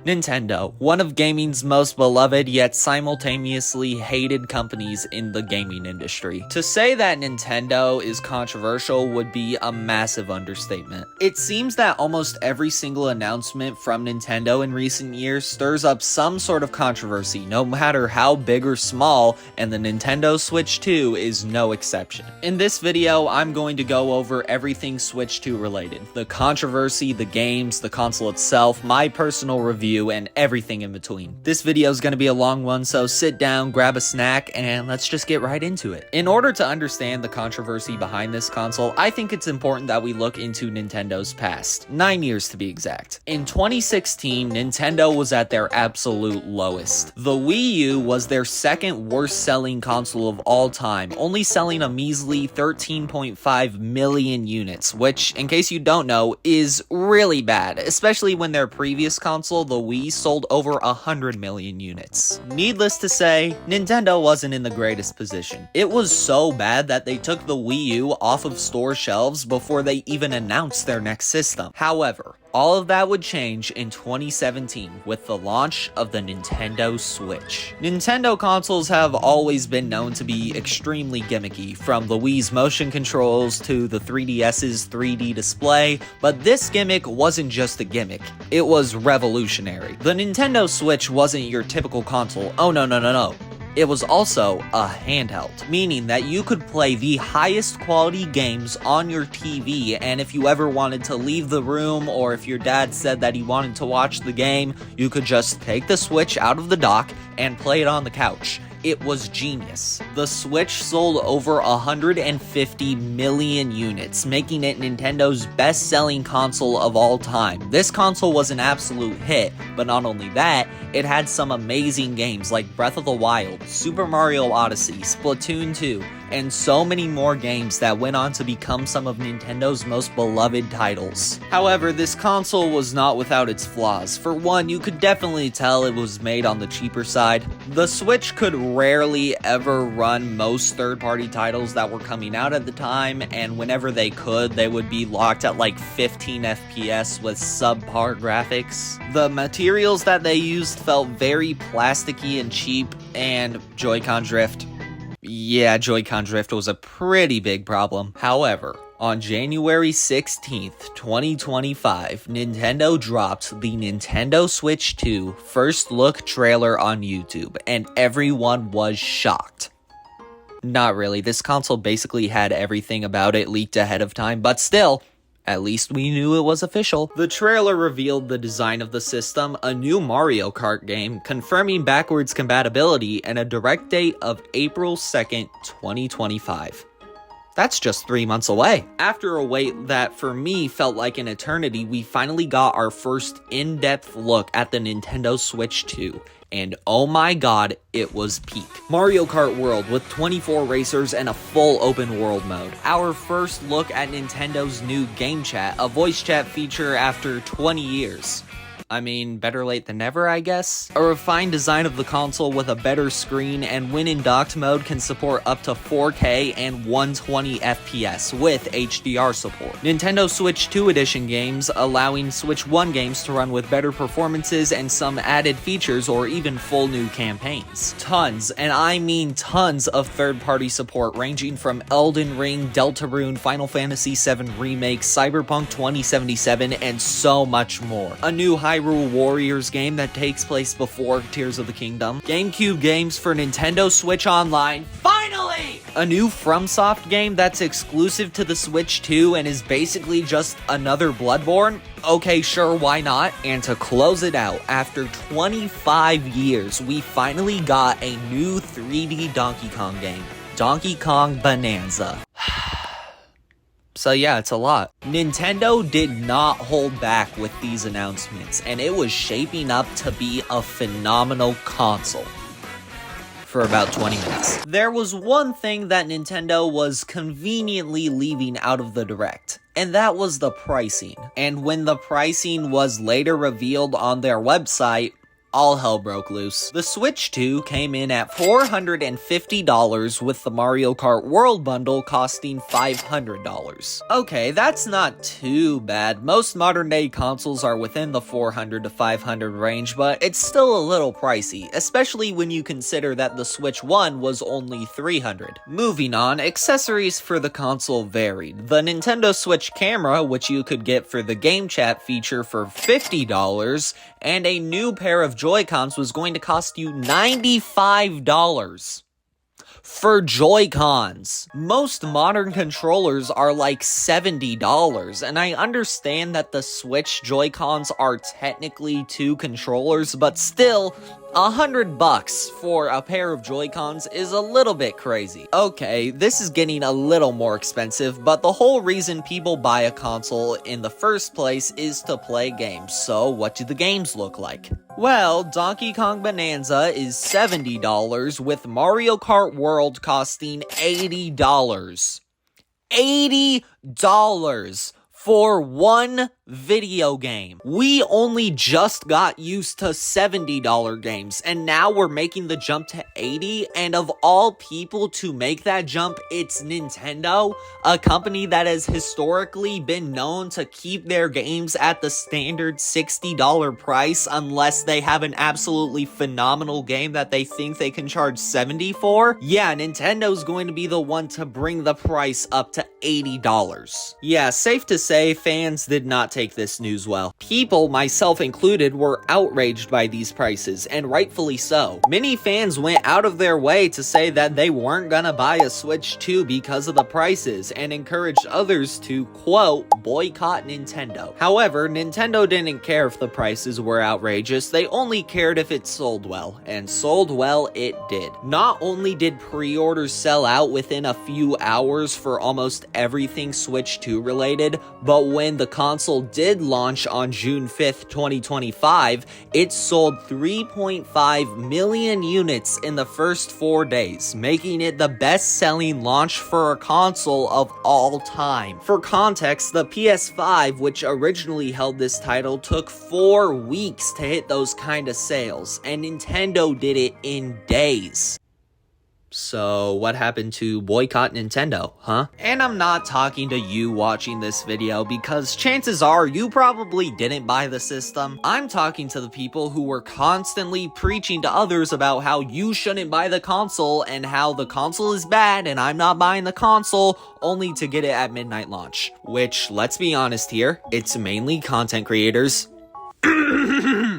Nintendo, one of gaming's most beloved yet simultaneously hated companies in the gaming industry. To say that Nintendo is controversial would be a massive understatement. It seems that almost every single announcement from Nintendo in recent years stirs up some sort of controversy, no matter how big or small, and the Nintendo Switch 2 is no exception. In this video, I'm going to go over everything Switch 2 related. The controversy, the games, the console itself, my personal review, and everything in between. This video is going to be a long one, so sit down, grab a snack, and let's just get right into it. In order to understand the controversy behind this console, I think it's important that we look into Nintendo's past. 9 years to be exact. In 2016, Nintendo was at their absolute lowest. The Wii U was their second worst selling console of all time, only selling a measly 13.5 million units, which, in case you don't know, is really bad, especially when their previous console, the Wii, sold over 100 million units. Needless to say, Nintendo wasn't in the greatest position. It was so bad that they took the Wii U off of store shelves before they even announced their next system. However, all of that would change in 2017 with the launch of the Nintendo Switch. Nintendo consoles have always been known to be extremely gimmicky, from the Wii's motion controls to the 3DS's 3D display, but this gimmick wasn't just a gimmick, it was revolutionary. The Nintendo Switch wasn't your typical console, oh no. It was also a handheld, meaning that you could play the highest quality games on your TV, and if you ever wanted to leave the room, or if your dad said that he wanted to watch the game, you could just take the Switch out of the dock and play it on the couch. It was genius. The Switch sold over 150 million units, making it Nintendo's best-selling console of all time. This console was an absolute hit, but not only that, it had some amazing games like Breath of the Wild, Super Mario Odyssey, Splatoon 2, and so many more games that went on to become some of Nintendo's most beloved titles. However, this console was not without its flaws. For one, you could definitely tell it was made on the cheaper side. The Switch could rarely ever run most third-party titles that were coming out at the time, and whenever they could, they would be locked at like 15 FPS with subpar graphics. The materials that they used felt very plasticky and cheap, and Joy-Con drift. Yeah, Joy-Con drift was a pretty big problem. However, on January 16th, 2025, Nintendo dropped the Nintendo Switch 2 first look trailer on YouTube, and everyone was shocked. Not really, this console basically had everything about it leaked ahead of time, but still, at least we knew it was official. The trailer revealed the design of the system, a new Mario Kart game, confirming backwards compatibility, and a direct date of April 2nd, 2025. That's just 3 months away. After a wait that for me felt like an eternity, we finally got our first in-depth look at the Nintendo Switch 2. And oh my god, it was peak. Mario Kart World with 24 racers and a full open world mode. Our first look at Nintendo's new Game Chat, a voice chat feature after 20 years. I mean, better late than never, I guess? A refined design of the console with a better screen, and when in docked mode can support up to 4K and 120 FPS with HDR support. Nintendo Switch 2 Edition games, allowing Switch 1 games to run with better performances and some added features or even full new campaigns. Tons, and I mean tons of third-party support ranging from Elden Ring, Deltarune, Final Fantasy VII Remake, Cyberpunk 2077, and so much more. A new Hyrule Warriors game that takes place before Tears of the Kingdom. GameCube games for Nintendo Switch Online. Finally! A new FromSoft game that's exclusive to the Switch 2 and is basically just another Bloodborne? Okay, sure, why not? And to close it out, after 25 years, we finally got a new 3D Donkey Kong game. Donkey Kong Bonanza. So yeah, it's a lot. Nintendo did not hold back with these announcements, and it was shaping up to be a phenomenal console for about 20 minutes. There was one thing that Nintendo was conveniently leaving out of the Direct, and that was the pricing. And when the pricing was later revealed on their website, all hell broke loose. The Switch 2 came in at $450 with the Mario Kart World bundle costing $500. Okay, that's not too bad. Most modern day consoles are within the $400 to $500 range, but it's still a little pricey, especially when you consider that the Switch 1 was only $300. Moving on, accessories for the console varied. The Nintendo Switch camera, which you could get for the game chat feature for $50, and a new pair of Joy-Cons was going to cost you $95 for Joy-Cons. Most modern controllers are like $70, and I understand that the Switch Joy-Cons are technically 2 controllers, but still, $100 for a pair of Joy-Cons is a little bit crazy. Okay, this is getting a little more expensive, but the whole reason people buy a console in the first place is to play games. So what do the games look like? Well, Donkey Kong Bonanza is $70 with Mario Kart World costing $80. $80 for one video game. We only just got used to $70 games, and now we're making the jump to $80, and of all people to make that jump, it's Nintendo, a company that has historically been known to keep their games at the standard $60 price unless they have an absolutely phenomenal game that they think they can charge $70 for. Yeah, Nintendo's going to be the one to bring the price up to $80. Yeah, safe to say, fans did not take this news well. People, myself included, were outraged by these prices, and rightfully so. Many fans went out of their way to say that they weren't gonna buy a Switch 2 because of the prices, and encouraged others to, quote, boycott Nintendo. However, Nintendo didn't care if the prices were outrageous, they only cared if it sold well, and sold well it did. Not only did pre-orders sell out within a few hours for almost everything Switch 2 related, but when the console did launch on June 5th, 2025, it sold 3.5 million units in the first 4 days, making it the best-selling launch for a console of all time. For context, the PS5, which originally held this title, took 4 weeks to hit those kind of sales, and Nintendo did it in days. So what happened to boycott Nintendo, huh? And I'm not talking to you watching this video because chances are you probably didn't buy the system. I'm talking to the people who were constantly preaching to others about how you shouldn't buy the console and how the console is bad and I'm not buying the console, only to get it at midnight launch. Which, let's be honest here, it's mainly content creators.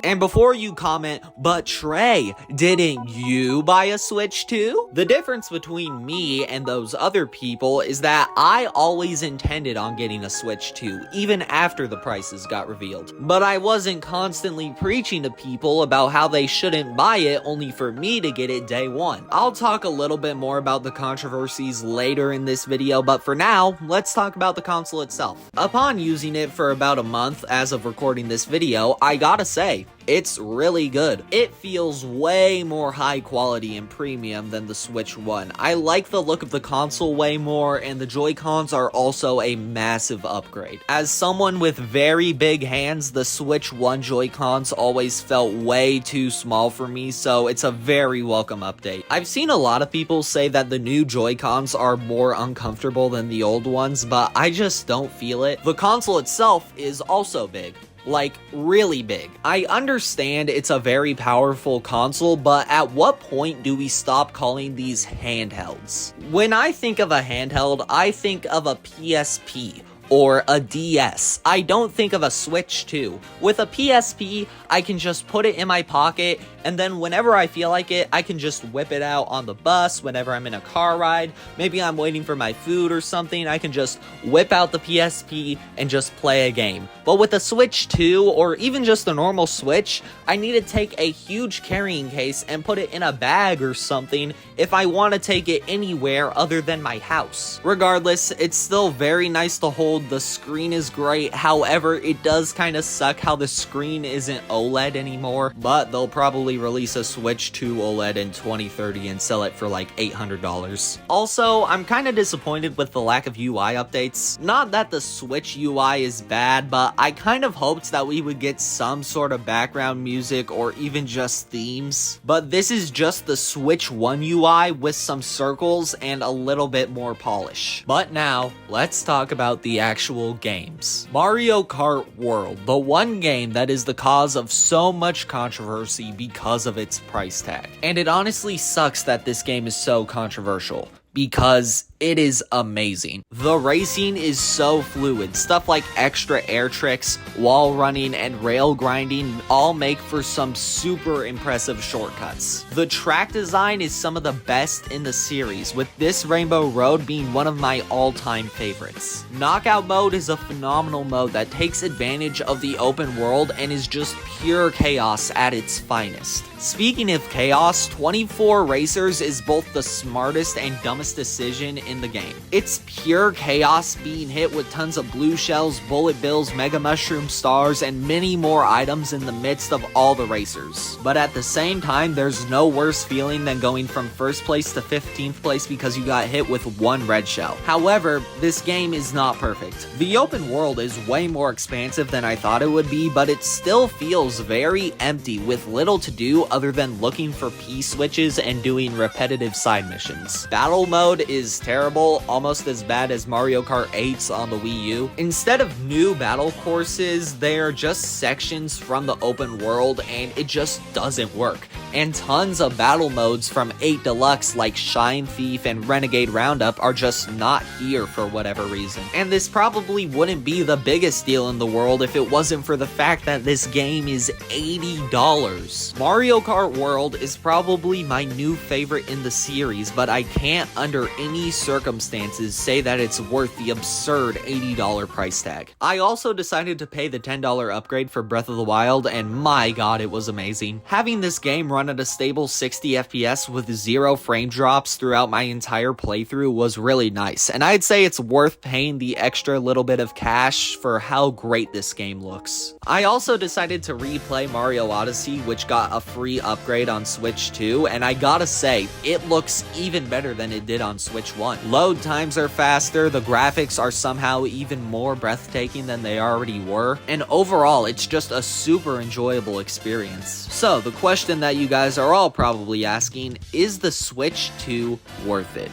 And before you comment, but Trey, didn't you buy a Switch too? The difference between me and those other people is that I always intended on getting a Switch 2, even after the prices got revealed. But I wasn't constantly preaching to people about how they shouldn't buy it only for me to get it day one. I'll talk a little bit more about the controversies later in this video, but for now, let's talk about the console itself. Upon using it for about a month as of recording this video, I gotta say, it's really good. It feels way more high quality and premium than the Switch 1. I like the look of the console way more, and the Joy-Cons are also a massive upgrade. As someone with very big hands, the Switch 1 Joy-Cons always felt way too small for me, so it's a very welcome update. I've seen a lot of people say that the new Joy-Cons are more uncomfortable than the old ones, but I just don't feel it. The console itself is also big. Like, really big. I understand it's a very powerful console, but at what point do we stop calling these handhelds? When I think of a handheld, I think of a PSP or a DS. I don't think of a Switch 2. With a PSP, I can just put it in my pocket, and then whenever I feel like it, I can just whip it out on the bus, whenever I'm in a car ride, maybe I'm waiting for my food or something, I can just whip out the PSP and just play a game. But with a Switch 2, or even just a normal Switch, I need to take a huge carrying case and put it in a bag or something if I want to take it anywhere other than my house. Regardless, it's still very nice to hold World, the screen is great. However, it does kind of suck how the screen isn't OLED anymore, but they'll probably release a Switch 2 OLED in 2030 and sell it for like $800. Also, I'm kind of disappointed with the lack of UI updates. Not that the Switch UI is bad, but I kind of hoped that we would get some sort of background music or even just themes. But this is just the Switch 1 UI with some circles and a little bit more polish. But now, let's talk about the actual games. Mario Kart World, the one game that is the cause of so much controversy because of its price tag. And it honestly sucks that this game is so controversial, because it is amazing. The racing is so fluid. Stuff like extra air tricks, wall running, and rail grinding all make for some super impressive shortcuts. The track design is some of the best in the series, with this Rainbow Road being one of my all-time favorites. Knockout mode is a phenomenal mode that takes advantage of the open world and is just pure chaos at its finest. Speaking of chaos, 24 Racers is both the smartest and dumbest decision in the game. It's pure chaos, being hit with tons of blue shells, bullet bills, mega mushroom stars, and many more items in the midst of all the racers. But at the same time, there's no worse feeling than going from first place to 15th place because you got hit with one red shell. However, this game is not perfect. The open world is way more expansive than I thought it would be, but it still feels very empty with little to do other than looking for P-switches and doing repetitive side missions. Battle mode is terrible, almost as bad as Mario Kart 8's on the Wii U. Instead of new battle courses, they are just sections from the open world, and it just doesn't work. And tons of battle modes from 8 Deluxe like Shine Thief and Renegade Roundup are just not here for whatever reason. And this probably wouldn't be the biggest deal in the world if it wasn't for the fact that this game is $80. Mario Kart World is probably my new favorite in the series, but I can't under any circumstances say that it's worth the absurd $80 price tag. I also decided to pay the $10 upgrade for Breath of the Wild, and my god, it was amazing. Having this game run at a stable 60 FPS with 0 frame drops throughout my entire playthrough was really nice, and I'd say it's worth paying the extra little bit of cash for how great this game looks. I also decided to replay Mario Odyssey, which got a free upgrade on Switch 2, and I gotta say, it looks even better than it did on Switch 1. Load times are faster, the graphics are somehow even more breathtaking than they already were, and overall, it's just a super enjoyable experience. So, the question that you guys are all probably asking, is the Switch 2 worth it?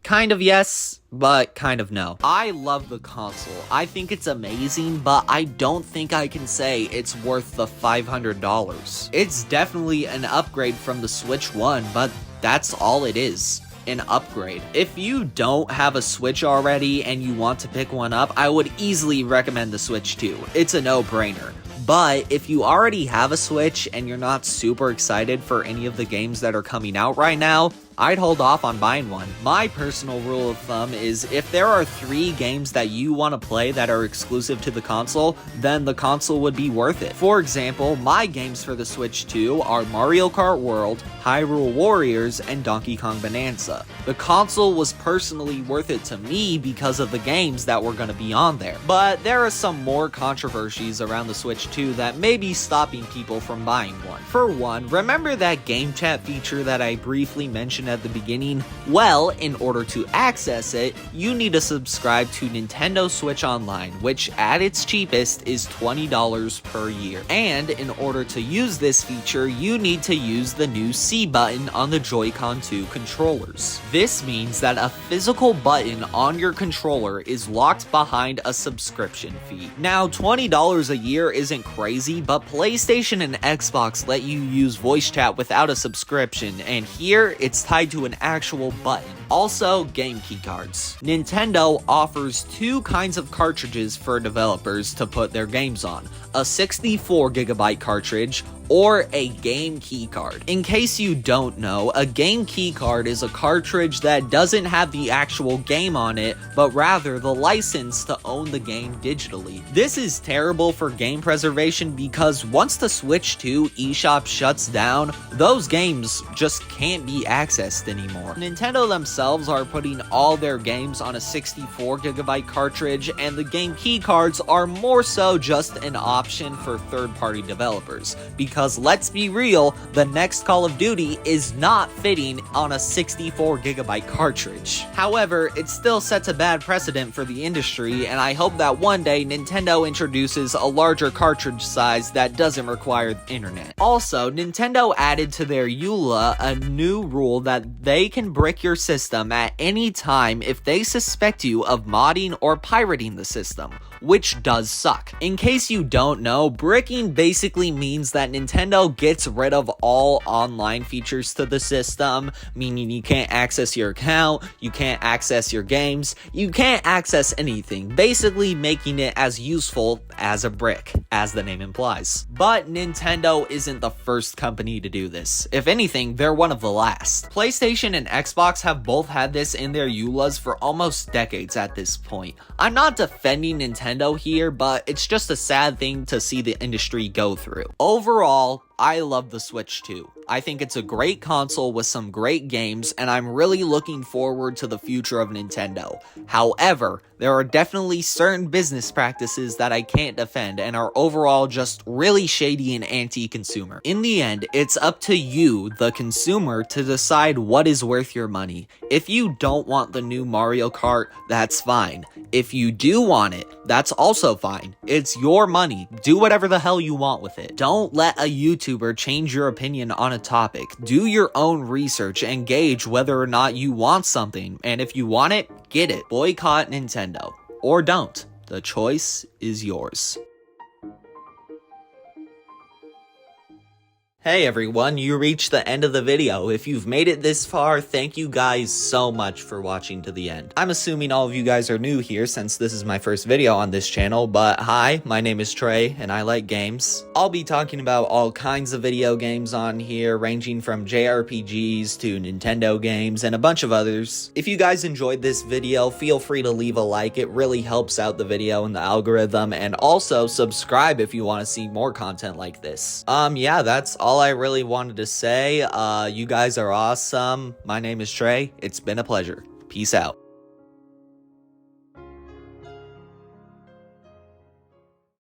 Kind of yes, but kind of no. I love the console. I think it's amazing, but I don't think I can say it's worth the $500. It's definitely an upgrade from the Switch 1, but that's all it is. An upgrade. If you don't have a Switch already and you want to pick one up, I would easily recommend the Switch 2. It's a no-brainer. But if you already have a Switch and you're not super excited for any of the games that are coming out right now, I'd hold off on buying one. My personal rule of thumb is if there are 3 games that you want to play that are exclusive to the console, then the console would be worth it. For example, my games for the Switch 2 are Mario Kart World, Hyrule Warriors, and Donkey Kong Bonanza. The console was personally worth it to me because of the games that were going to be on there. But there are some more controversies around the Switch 2 that may be stopping people from buying one. For one, remember that game chat feature that I briefly mentioned at the beginning? Well, in order to access it, you need to subscribe to Nintendo Switch Online, which at its cheapest is $20 per year. And in order to use this feature, you need to use the new C button on the Joy-Con 2 controllers. This means that a physical button on your controller is locked behind a subscription fee. Now, $20 a year isn't crazy, but PlayStation and Xbox let you use voice chat without a subscription, and here it's tied to an actual button. Also, game keycards. Nintendo offers 2 kinds of cartridges for developers to put their games on: a 64GB cartridge or a game keycard. In case you don't know, a game keycard is a cartridge that doesn't have the actual game on it, but rather the license to own the game digitally. This is terrible for game preservation because once the Switch 2 eShop shuts down, those games just can't be accessed anymore. Nintendo themselves themselves are putting all their games on a 64GB cartridge, and the game key cards are more so just an option for third-party developers. Because let's be real, the next Call of Duty is not fitting on a 64GB cartridge. However, it still sets a bad precedent for the industry, and I hope that one day Nintendo introduces a larger cartridge size that doesn't require the internet. Also, Nintendo added to their EULA a new rule that they can brick your system at any time if they suspect you of modding or pirating the system, which does suck. In case you don't know, bricking basically means that Nintendo gets rid of all online features to the system, meaning you can't access your account, you can't access your games, you can't access anything, basically making it as useful as a brick, as the name implies. But Nintendo isn't the first company to do this. If anything, they're one of the last. PlayStation and Xbox have both had this in their EULAs for almost decades at this point. I'm not defending Nintendo here, but it's just a sad thing to see the industry go through. Overall, I love the Switch 2. I think it's a great console with some great games, and I'm really looking forward to the future of Nintendo. However, there are definitely certain business practices that I can't defend and are overall just really shady and anti-consumer. In the end, it's up to you, the consumer, to decide what is worth your money. If you don't want the new Mario Kart, that's fine. If you do want it, that's also fine. It's your money. Do whatever the hell you want with it. Don't let a YouTuber change your opinion on a topic. Do your own research and gauge whether or not you want something, and if you want it, get it. Boycott Nintendo. Or don't. The choice is yours. Hey everyone, you reached the end of the video. If you've made it this far, thank you guys so much for watching to the end. I'm assuming all of you guys are new here since this is my first video on this channel, but hi, my name is Trey and I like games. I'll be talking about all kinds of video games on here, ranging from JRPGs to Nintendo games and a bunch of others. If you guys enjoyed this video, feel free to leave a like. It really helps out the video and the algorithm, and also subscribe if you want to see more content like this. Yeah, that's all I really wanted to say. You guys are awesome. My name is Trey. It's been a pleasure. Peace out.